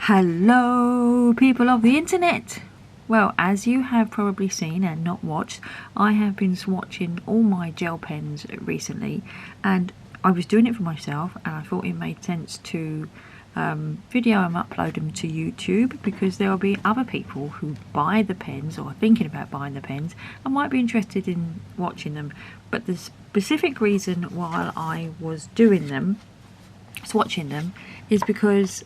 Hello people of the internet! Well, as you have probably seen and not watched, I have been swatching all my gel pens recently, and I was doing it for myself and I thought it made sense to video and upload them to YouTube, because there will be other people who buy the pens or are thinking about buying the pens and might be interested in watching them. But the specific reason why I was doing them, swatching them, is because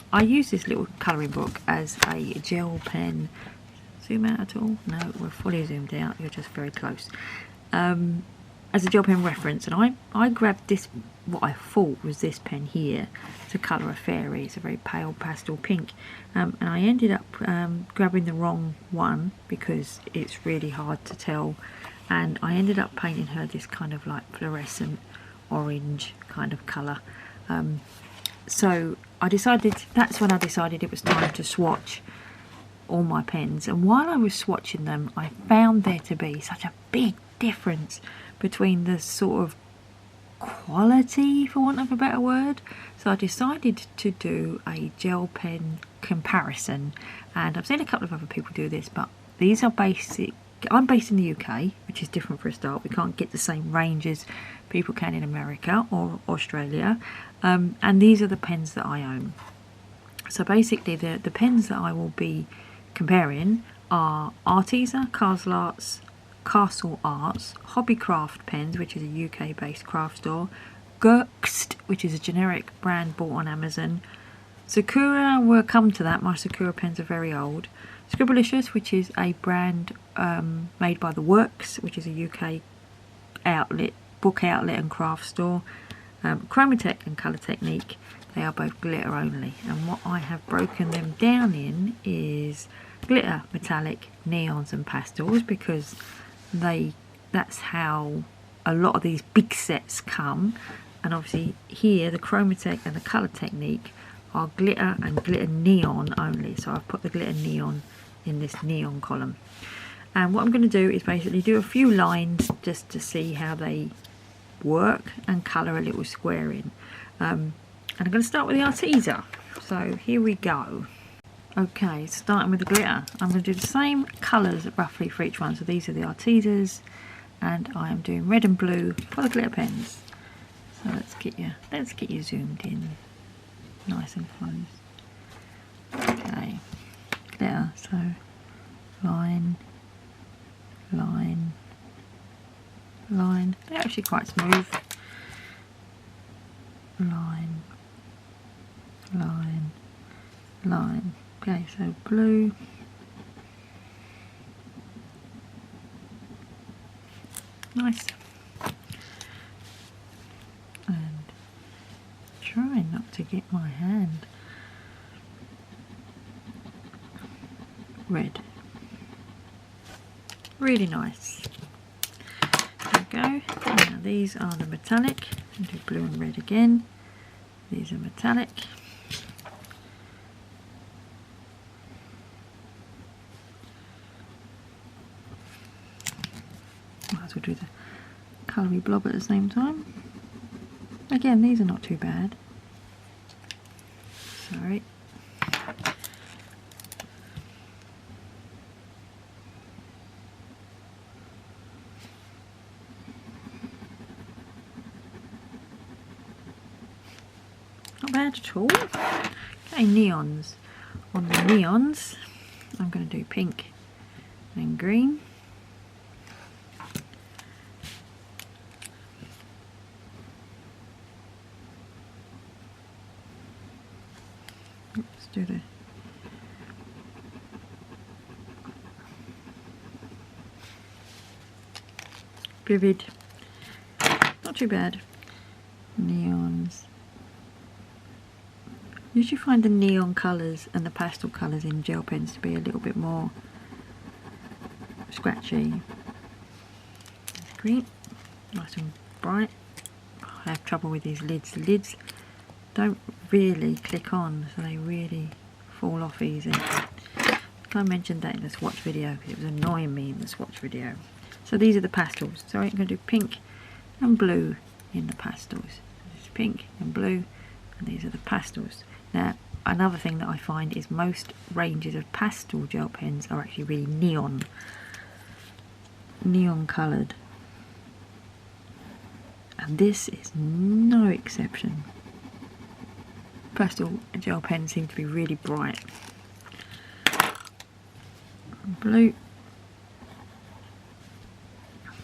I use this little colouring book as a gel pen. Zoom out at all? No, we're fully zoomed out, you're just very close. As a gel pen reference, and I grabbed this, what I thought was this pen here, to colour a fairy. It's a very pale pastel pink, and I ended up grabbing the wrong one because it's really hard to tell, and I ended up painting her this kind of like fluorescent orange kind of colour. So I decided, that's when I decided it was time to swatch all my pens. And while I was swatching them, I found there to be such a big difference between the sort of quality, for want of a better word. So I decided to do a gel pen comparison, and I've seen a couple of other people do this, but these are basic. I'm based in the UK, which is different for a start. We can't get the same range as people can in America or Australia, and these are the pens that I own. So basically the pens that I will be comparing are Arteza, Castle Arts, Hobbycraft Pens, which is a UK based craft store, Gerst, which is a generic brand bought on Amazon, Sakura, we'll come to that, my Sakura pens are very old, Scribblicious, which is a brand made by The Works, which is a UK outlet, book outlet and craft store, Chromatek and Technik. They are both glitter only, and what I have broken them down in is glitter, metallic, neons and pastels, because that's how a lot of these big sets come. And obviously here the Chromatek and the Technik are glitter and glitter neon only, so I've put the glitter neon in this neon column. And what I'm going to do is basically do a few lines just to see how they work and colour a little square in. And I'm going to start with the Arteza. So here we go. Okay, starting with the glitter. I'm going to do the same colours roughly for each one. So these are the Artezas, and I am doing red and blue for the glitter pens. So let's get you zoomed in, nice and close. Okay, glitter. So line, line, line. They're actually quite smooth. Line, line, line. Okay, so blue, nice, and trying not to get my hand, red, really nice. There we go. Now these are the metallic. I'll do blue and red again. These are metallic. Might as well do the coloury blob at the same time. Again, these are not too bad. Sorry. Not bad at all. Okay, neons. On the neons, I'm going to do pink and green. Let's do the vivid. Not too bad. Neons. Usually find the neon colours and the pastel colours in gel pens to be a little bit more scratchy. Green, nice and bright. I have trouble with these lids. The lids don't really click on, so they really fall off easy. I mentioned that in the swatch video because it was annoying me in the swatch video. So these are the pastels. So I'm going to do pink and blue in the pastels. This is pink and blue, and these are the pastels. Now another thing that I find is most ranges of pastel gel pens are actually really neon coloured, and this is no exception. Pastel gel pens seem to be really bright. Blue.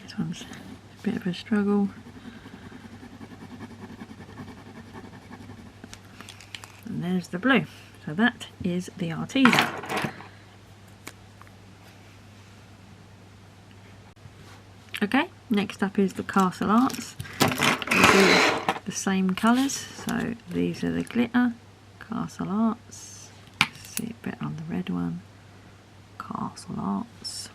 This one's a bit of a struggle. And there's the blue. So that is the Arteza. Okay, next up is the Castle Arts. The same colours, so these are the glitter, Castle Arts, see it better on the red one, Castle Arts.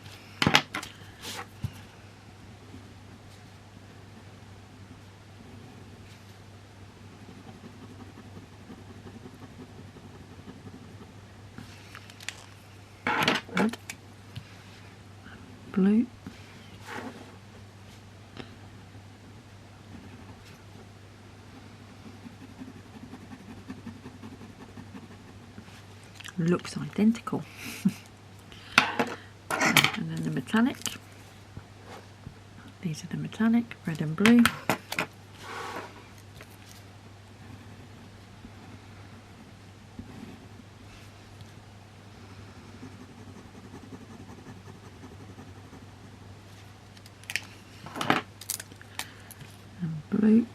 Red, blue, looks identical. And then the metallic, these are the metallic, red and blue. And blue.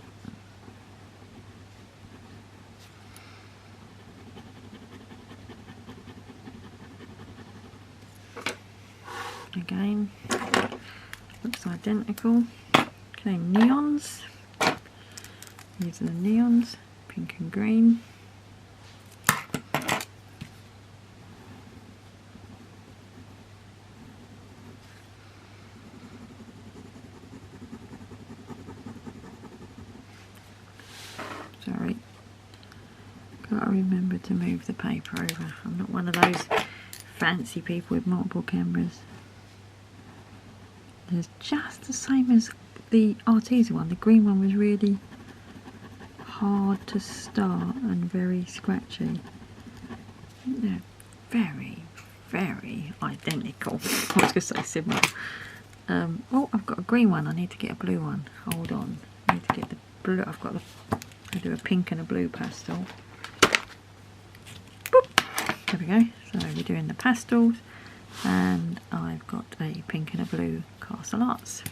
Again, looks identical. Okay, neons. These are the neons, pink and green. Sorry, gotta remember to move the paper over. I'm not one of those fancy people with multiple cameras. There's just the same as the Arteza one. The green one was really hard to start and very scratchy. They're very, very identical. I was going to say similar. Oh, I've got a green one. I need to get a blue one. Hold on. I need to get the blue. I've got I do a pink and a blue pastel. Boop. There we go. So we're doing the pastels. And I've got a pink and a blue Castle Arts.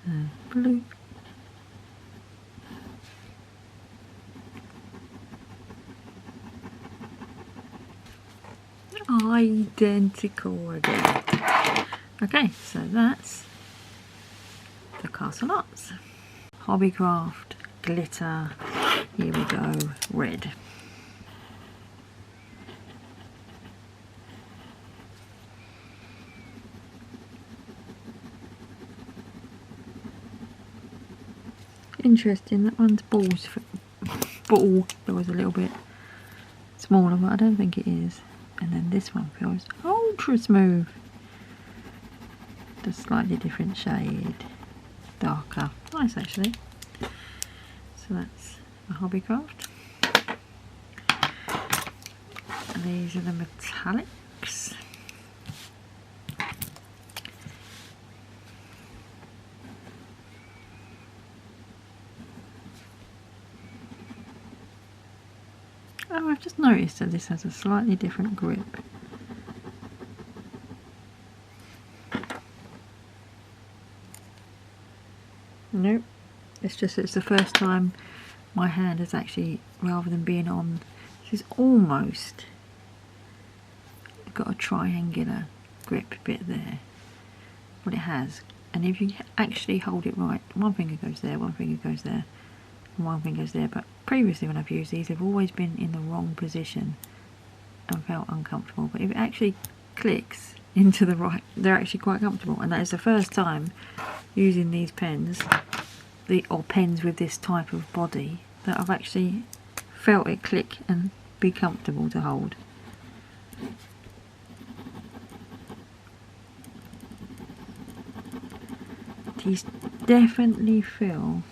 And blue. Identical again. Okay, so that's the Castle Arts. Hobbycraft glitter. Here we go, red. Interesting, that one's ball. There was a little bit smaller, but I don't think it is. And then this one feels ultra smooth. Just slightly different shade, darker. Nice actually. So that's the Hobbycraft. And these are the metallics. Oh, I've just noticed that this has a slightly different grip. Nope, it's the first time my hand has actually, rather than being on, this is almost got a triangular grip bit there. Well, it has, and if you actually hold it right, one finger goes there, one finger goes there, and one finger goes there. But previously when I've used these, they've always been in the wrong position and felt uncomfortable. But if it actually clicks into the right, they're actually quite comfortable. And that is the first time using these pens, or pens with this type of body, that I've actually felt it click and be comfortable to hold. These definitely feel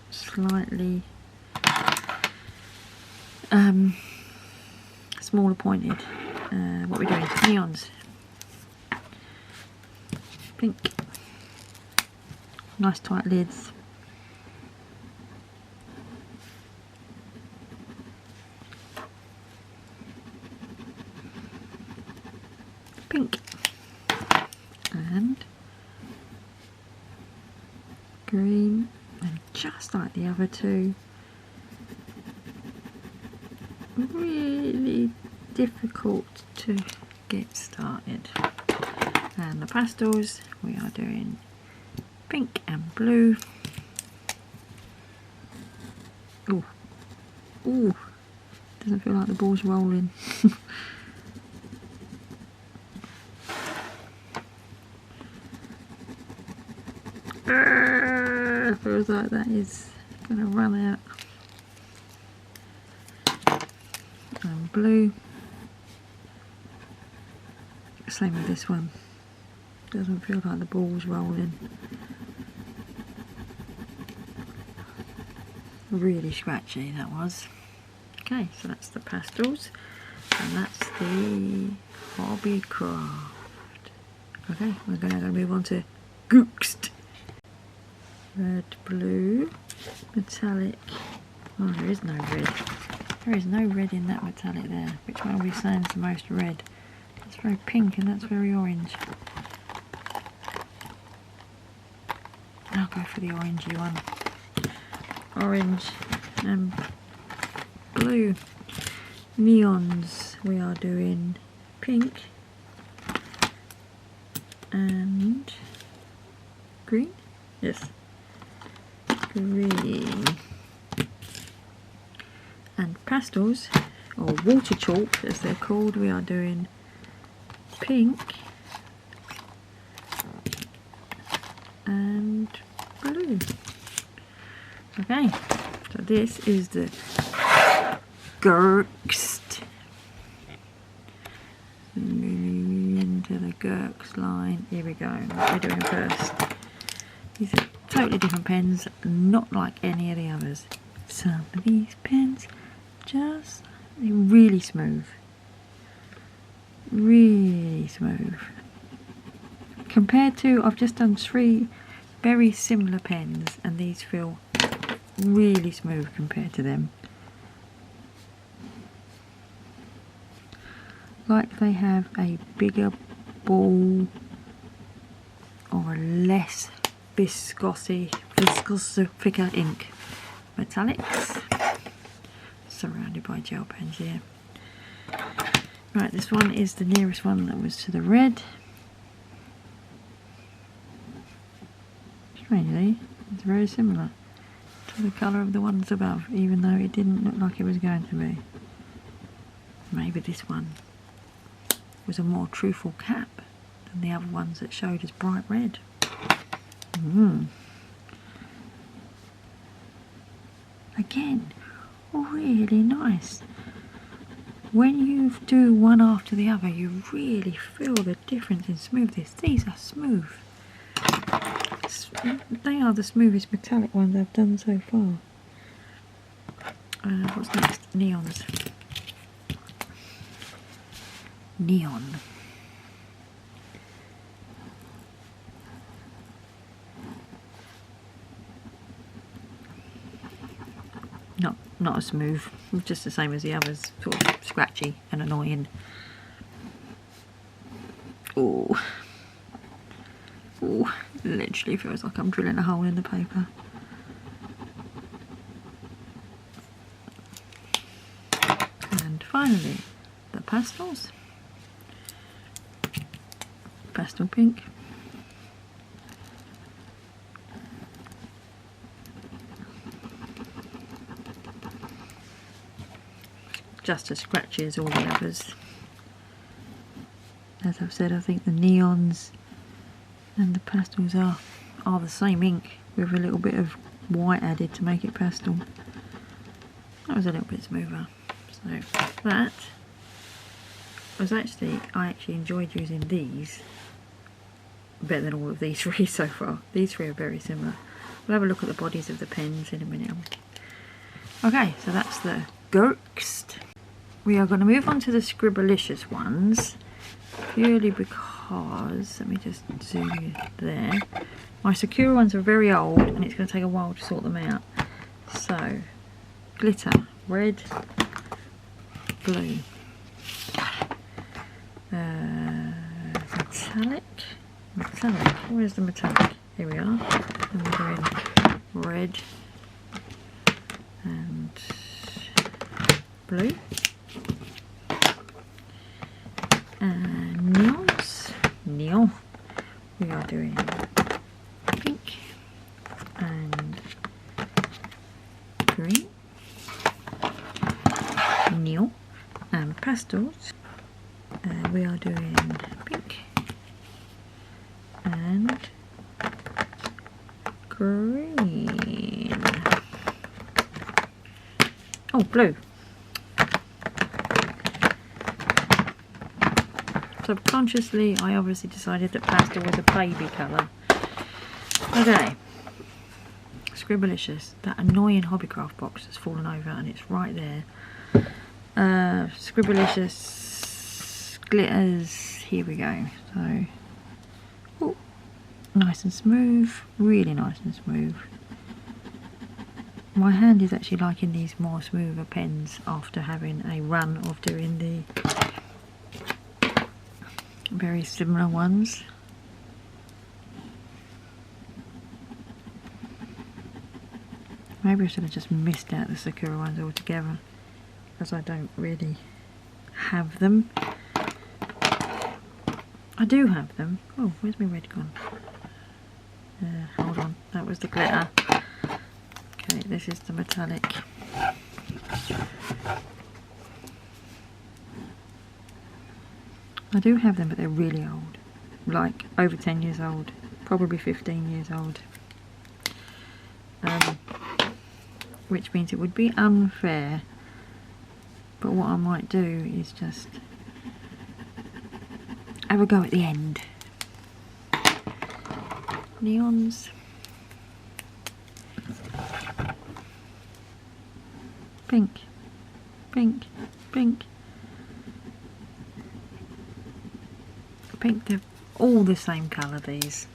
slightly smaller pointed. What are we doing? Neons. Pink. Nice tight lids. Pink. And green. And just like the other two, really difficult to get started. And the pastels, we are doing pink and blue. Ooh, ooh, doesn't feel like the ball's rolling. Feels like that is gonna run out. And blue. Same with this one. Doesn't feel like the ball's rolling. Really scratchy that was. Okay, so that's the pastels, and that's the Hobbycraft. Okay, we're going to move on to Gerst. Red, blue, metallic. Oh, there is no red. There is no red in that metallic there. Which one are we saying is the most red? That's very pink and that's very orange. I'll go for the orangey one. Orange and blue. Neons, we are doing pink and green. Yes, green. And pastels, or water chalk as they're called, we are doing pink and blue. Okay, so this is the Gerst. Moving into the Gerst line. Here we go. What we're doing first. These are totally different pens, not like any of the others. Some of these pens just really smooth. Really smooth. Compared to, I've just done 3 very similar pens and these feel really smooth compared to them. Like they have a bigger ball or a less viscous, thicker ink. Metallics, surrounded by gel pens here. Right, this one is the nearest one that was to the red. Strangely, it's very similar to the colour of the ones above, even though it didn't look like it was going to be. Maybe this one was a more truthful cap than the other ones that showed as bright red. Again, really nice. When you do one after the other, you really feel the difference in smoothness. These are smooth. They are the smoothest metallic ones I've done so far. What's next? Neons. Neon. Not as smooth, just the same as the others, sort of scratchy and annoying. Oh, literally feels like I'm drilling a hole in the paper. And finally, the pastels. Pastel pink. Just as scratchy as all the others. As I've said, I think the neons and the pastels are the same ink with a little bit of white added to make it pastel. That was a little bit smoother. So that was actually, I actually enjoyed using these better than all of these three so far. These three are very similar. We'll have a look at the bodies of the pens in a minute. Okay, so that's the Gerst. We are going to move on to the Scribblicious ones, purely because, let me just zoom you there. My Sakura ones are very old and it's going to take a while to sort them out. So, glitter, red, blue, metallic, where's the metallic? Here we are, and we're doing red and blue, and neon, we are doing pink and green, neon, and pastels, we are doing pink and green. Oh, blue. Subconsciously, I obviously decided that pastel was a baby colour. Okay. Scribblicious. That annoying Hobbycraft box has fallen over and it's right there. Scribblicious glitters. Here we go. So, ooh, nice and smooth. Really nice and smooth. My hand is actually liking these more smoother pens after having a run of doing the very similar ones. Maybe I should have just missed out the Sakura ones altogether, because I don't really have them. I do have them. Oh, where's my red gone? Hold on, that was the glitter. Okay, this is the metallic. I do have them, but they're really old. Like over 10 years old, probably 15 years old. Which means it would be unfair. But what I might do is just have a go at the end. Neons. Pink, pink, pink, pink. They're all the same colour, these.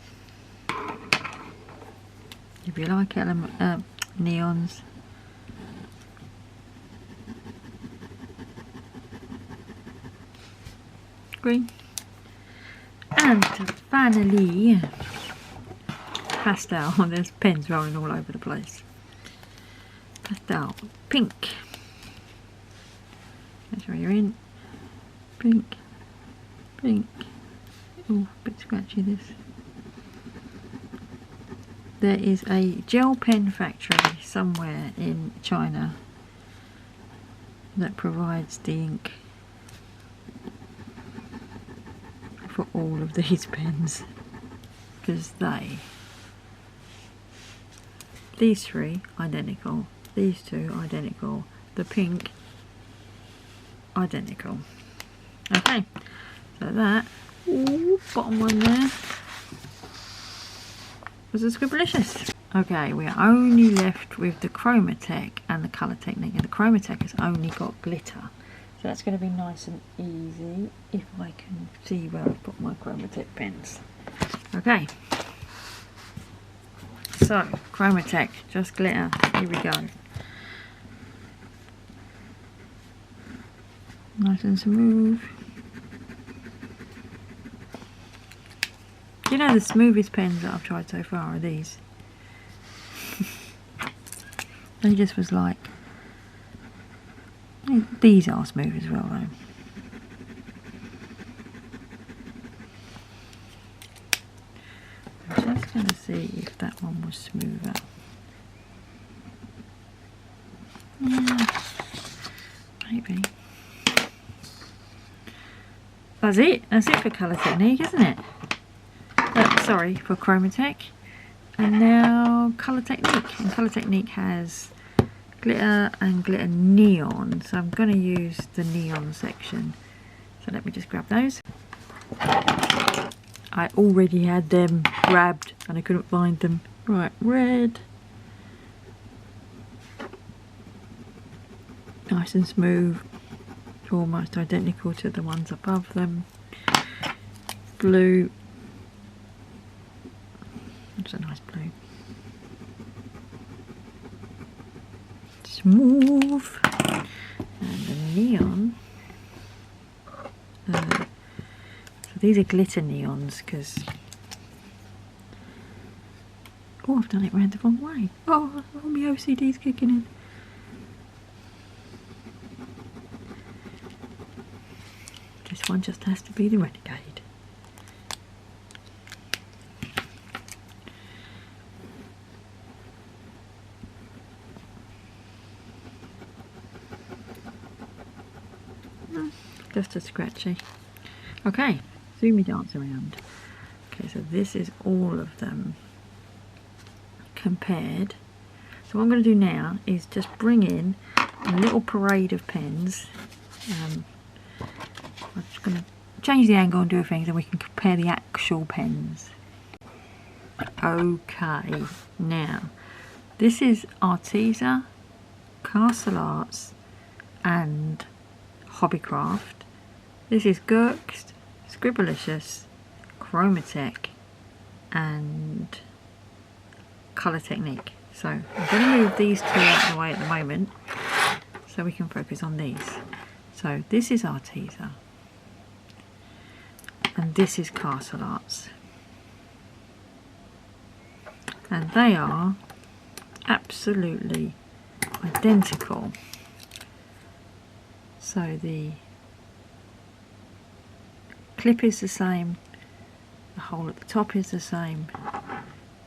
If you like neons. Green. And finally, pastel. There's pens rolling all over the place. Pastel, pink. That's where you're in. Pink, pink. Oh, a bit scratchy this. There is a gel pen factory somewhere in China that provides the ink for all of these pens, because these three identical, these two identical, the pink identical. Okay, so that bottom one there was a Scribblicious. Okay, we are only left with the Chromatek and the colour Technik, and the Chromatek has only got glitter, so that's going to be nice and easy if I can see where I've put my Chromatek pens. Okay, so Chromatek, just glitter, here we go. Nice and smooth. You know, the smoothest pens that I've tried so far are these. They just was like, these are smooth as well though. I'm just going to see if that one was smoother. Yeah, maybe. That's it for colour Technik, isn't it? Sorry, for Chromatek. And now colour Technik. And colour Technik has glitter and glitter neon, so I'm going to use the neon section. So let me just grab those. I already had them grabbed and I couldn't find them. Right, red. Nice and smooth, almost identical to the ones above them. Blue. That's a nice blue. Smooth. And the neon. So these are glitter neons because... Oh, I've done it round the wrong way. Oh, my OCD's kicking in. This one just has to be the renegade. Just a scratchy. Okay, zoom me dance around. Okay, so this is all of them compared. So what I'm going to do now is just bring in a little parade of pens. I'm just going to change the angle and do a thing so we can compare the actual pens. Okay, now this is Arteza, Castle Arts and Hobbycraft. This is Gerst, Scribblicious, Chromatek and Technik. So I'm going to move these two out of the way at the moment so we can focus on these. So this is Arteza and this is Castle Arts, and they are absolutely identical. So the clip is the same, the hole at the top is the same,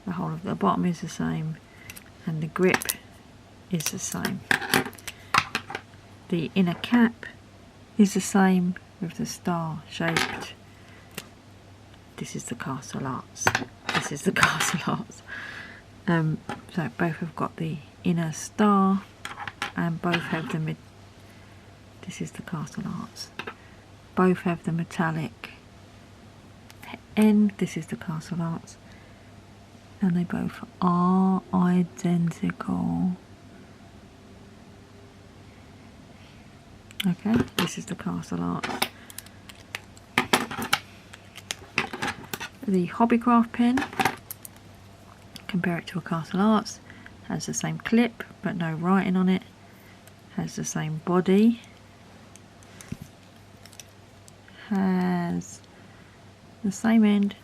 the hole at the bottom is the same, and the grip is the same. The inner cap is the same with the star shaped. This is the Castle Arts. This is the Castle Arts. So both have got the inner star and both have the this is the Castle Arts. Both have the metallic end. This is the Castle Arts. And they both are identical. Okay, this is the Castle Arts. The Hobbycraft pen, compare it to a Castle Arts, has the same clip but no writing on it, has the same body, has the same end,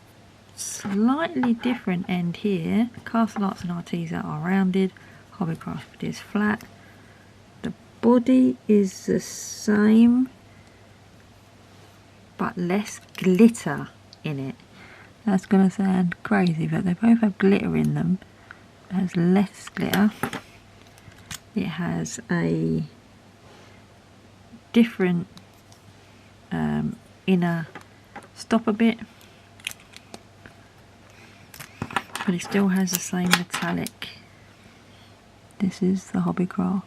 slightly different end here. Castle Arts and Arteza are rounded, Hobbycraft is flat. The body is the same but less glitter in it. That's going to sound crazy, but they both have glitter in them. It has less glitter. It has a different inner stopper bit, but it still has the same metallic. This is the Hobbycraft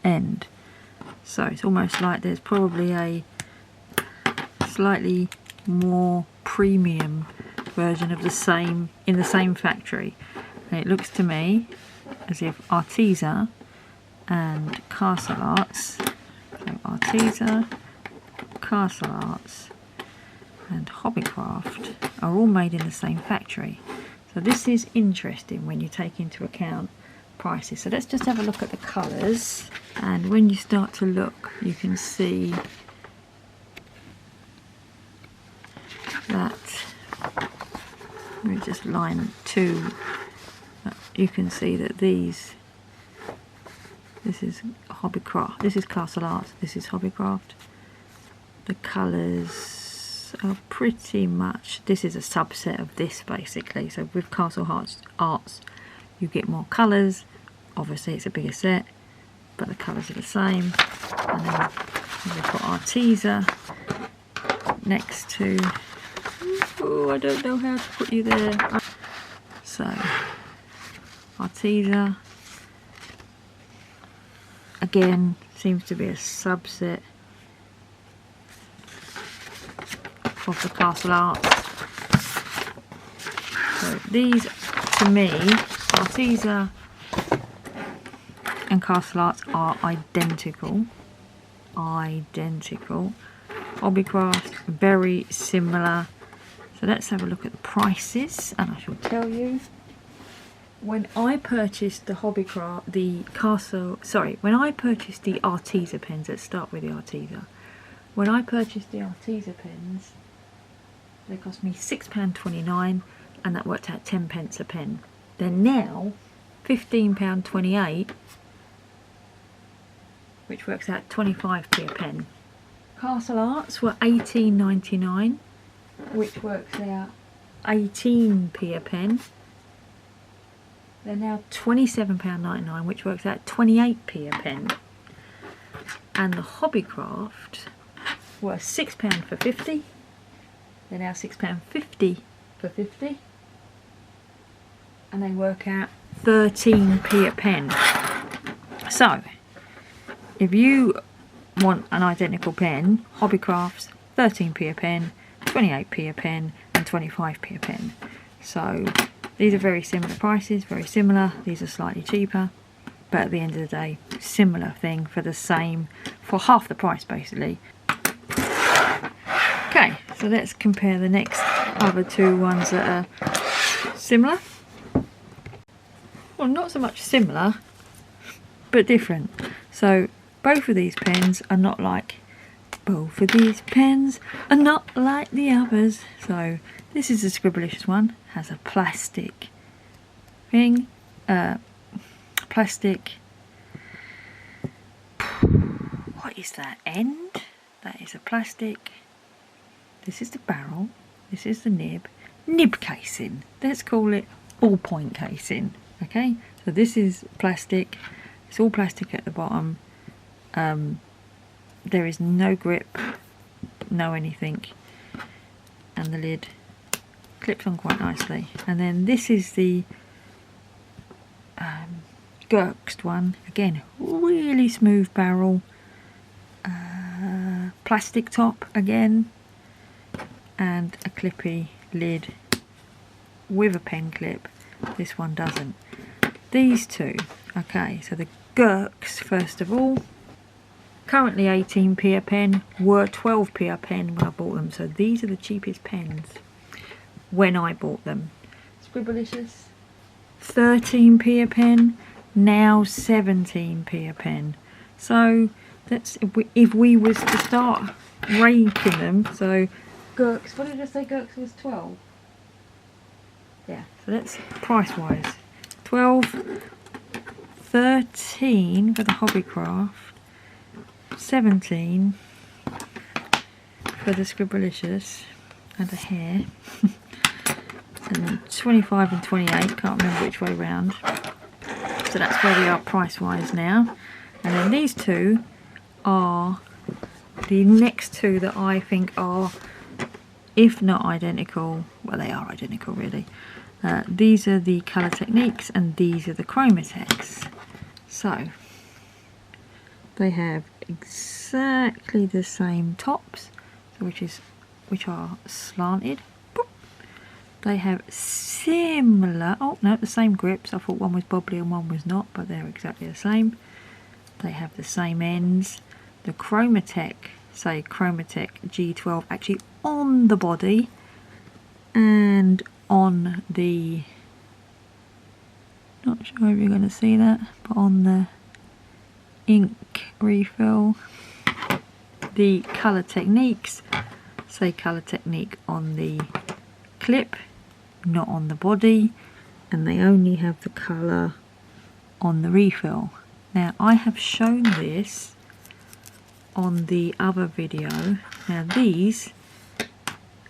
end. So it's almost like there's probably a slightly more premium version of the same in the same factory, and it looks to me as if Arteza and Castle Arts, so Arteza, Castle Arts and Hobbycraft are all made in the same factory. So this is interesting when you take into account prices. So let's just have a look at the colours, and when you start to look you can see that, let me just line two, you can see that this is Hobbycraft, this is Castle Arts, this is Hobbycraft. The colours are pretty much, this is a subset of this basically. So with Castle Arts you get more colours, obviously it's a bigger set, but the colours are the same. And then we've got Arteza next to, oh, I don't know how to put you there. So Arteza. Again, seems to be a subset of the Castle Arts. So these, to me, Arteza and Castle Arts are identical. Hobbycraft, very similar. So let's have a look at the prices, and I shall tell you. When I purchased the Hobbycraft, when I purchased the Arteza pens, let's start with the Arteza. When I purchased the Arteza pens, they cost me £6.29, and that worked out 10p a pen. They're now £15.28, which works out 25p a pen. Castle Arts were £18.99, which works out 18p a pen. They're now £27.99, which works out 28p a pen. And the Hobbycraft were £6 for 50. They're now £6.50 for 50. And they work out 13p a pen. So, if you want an identical pen, Hobbycraft's 13p a pen, 28p a pen, and 25p a pen. So, these are very similar prices, very similar. These are slightly cheaper, but at the end of the day, similar thing for the same, for half the price basically. Okay, so let's compare the next other two ones that are similar. Well, not so much similar, but different. So both of these pens are not like, both of these pens are not like the others. So this is the Scribblicious one, has a plastic thing, plastic, what is that, end? That is a plastic, this is the barrel, this is the nib casing, let's call it ballpoint casing, okay? So this is plastic, it's all plastic at the bottom, there is no grip, no anything, and the lid clips on quite nicely. And then this is the Gerst one, again really smooth barrel, plastic top again, and a clippy lid with a pen clip. This one doesn't. These two, okay, so the Gerst first of all, currently 18p a pen, were 12p a pen when I bought them, so these are the cheapest pens when I bought them. Scribblicious, 13p a pen, now 17p a pen. So that's if we was to start ranking them. So Gerst, what did I say? Gerst was 12. Yeah, so that's price wise. 12, 13 for the Hobbycraft, 17 for the Scribblicious and a hair. And 25 and 28, can't remember which way round. So that's where we are price wise now. And then these two are the next two that I think are, if not identical, well they are identical really. These are the colour techniques and these are the Chromateks. So they have exactly the same tops, which are slanted. They have similar, oh no, the same grips. I thought one was bobbly and one was not, but they're exactly the same. They have the same ends. The Chromatek, say Chromatek G12, actually on the body and on the, not sure if you're going to see that, but on the ink refill. The colour techniques, say colour technique on the clip, not on the body, and they only have the colour on the refill. Now I have shown this on the other video. Now these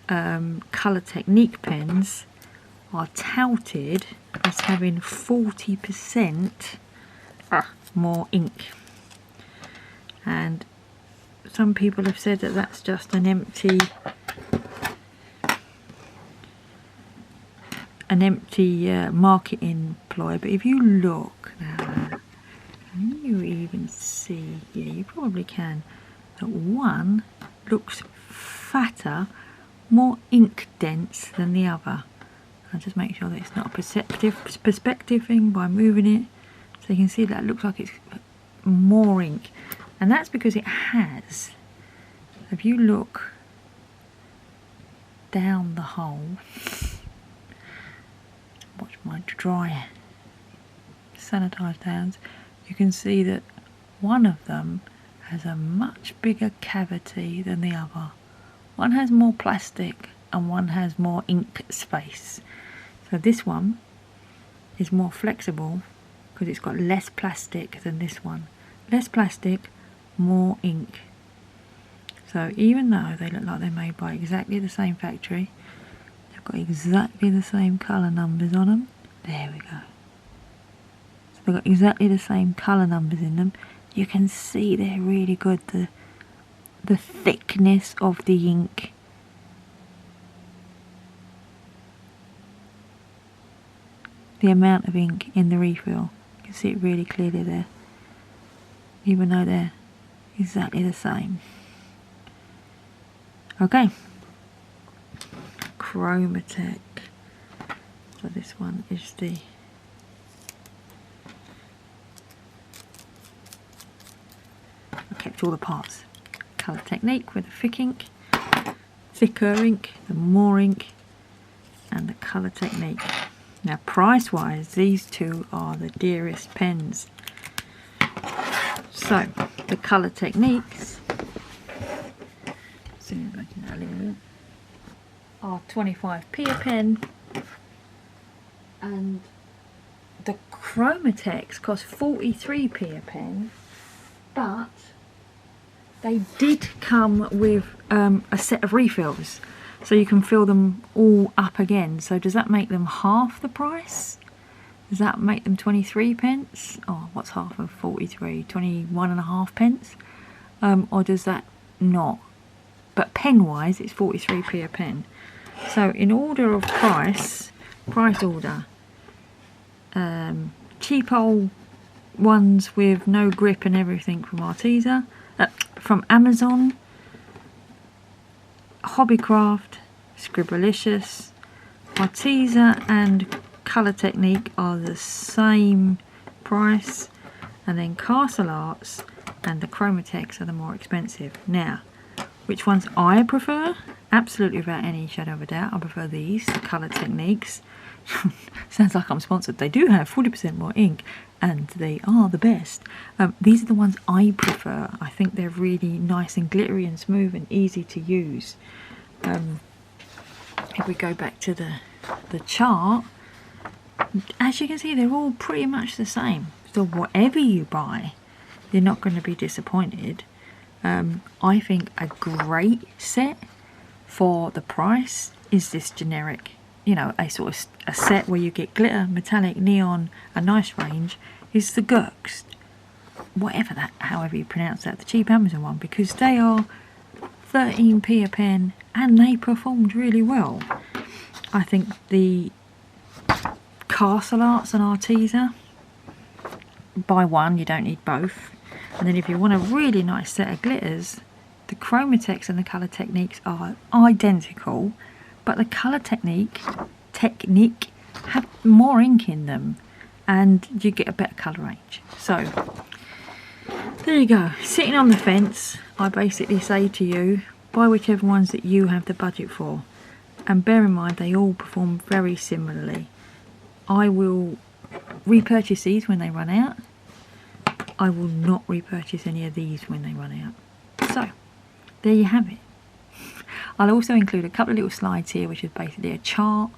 colour technique pens are touted as having 40% more ink, and some people have said that that's an empty marketing ploy, but if you look now, can you even see, yeah, you probably can, that one looks fatter, more ink dense than the other. I'll just make sure that it's not a perspective thing by moving it, so you can see that it looks like it's more ink, and that's because it has, if you look down the hole, watch my dry sanitized hands, you can see that one of them has a much bigger cavity than the other. One has more plastic and one has more ink space. So this one is more flexible because it's got less plastic than this one. Less plastic, more ink. So even though they look like they're made by exactly the same factory, they've got exactly the same colour numbers on them. There we go. So they've got exactly the same colour numbers in them. You can see they're really good. The thickness of the ink. The amount of ink in the refill. You can see it really clearly there. Even though they're exactly the same. Okay. Chromatek. So this one is the I kept all the parts. Colour Technik with the thicker ink, the more ink, and the Colour Technik. Now price wise, these two are the dearest pens. So the Colour Techniks, as soon as I can alignment, are 25p a pen, and the Chromateks cost 43p a pen, but they did come with a set of refills, so you can fill them all up again. So does that make them half the price? Does that make them 23 pence? Oh, what's half of 43? 21.5 pence? Or does that not? But pen wise, it's 43p a pen. So in order of price order, cheap old ones with no grip and everything from Arteza, from Amazon, Hobbycraft, Scribblicious, Arteza and Colour Technik are the same price, and then Castle Arts and the Chromateks are the more expensive. Now, which ones I prefer? Absolutely without any shadow of a doubt, I prefer these, the Colour Techniks. Sounds like I'm sponsored. They do have 40% more ink and they are the best. These are the ones I prefer. I think they're really nice and glittery and smooth and easy to use. If we go back to the chart, as you can see, they're all pretty much the same. So whatever you buy, you're not going to be disappointed. I think a great set for the price is this generic, you know, a sort of a set where you get glitter, metallic, neon, a nice range, is the Gerst. Whatever that, however you pronounce that, the cheap Amazon one, because they are 13p a pen and they performed really well. I think the Castle Arts and Arteza, buy one, you don't need both. And then if you want a really nice set of glitters, the Chromateks and the Colour Techniks are identical, but the Colour Technik have more ink in them and you get a better colour range. So there you go. Sitting on the fence, I basically say to you, buy whichever ones that you have the budget for, and bear in mind they all perform very similarly. I will repurchase these when they run out. I will not repurchase any of these when they run out. So there you have it. I'll also include a couple of little slides here, which is basically a chart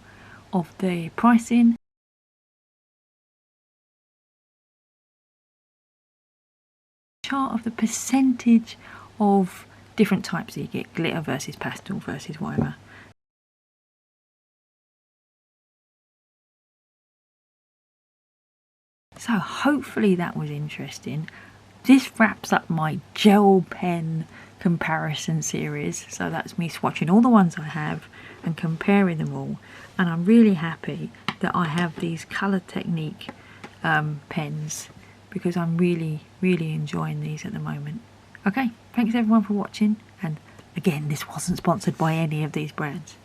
of the pricing, chart of the percentage of different types that you get, glitter versus pastel versus whatever. So hopefully that was interesting. This wraps up my gel pen comparison series. So that's me swatching all the ones I have and comparing them all. And I'm really happy that I have these colour Technik pens, because I'm really enjoying these at the moment. Okay, thanks everyone for watching, and again, this wasn't sponsored by any of these brands.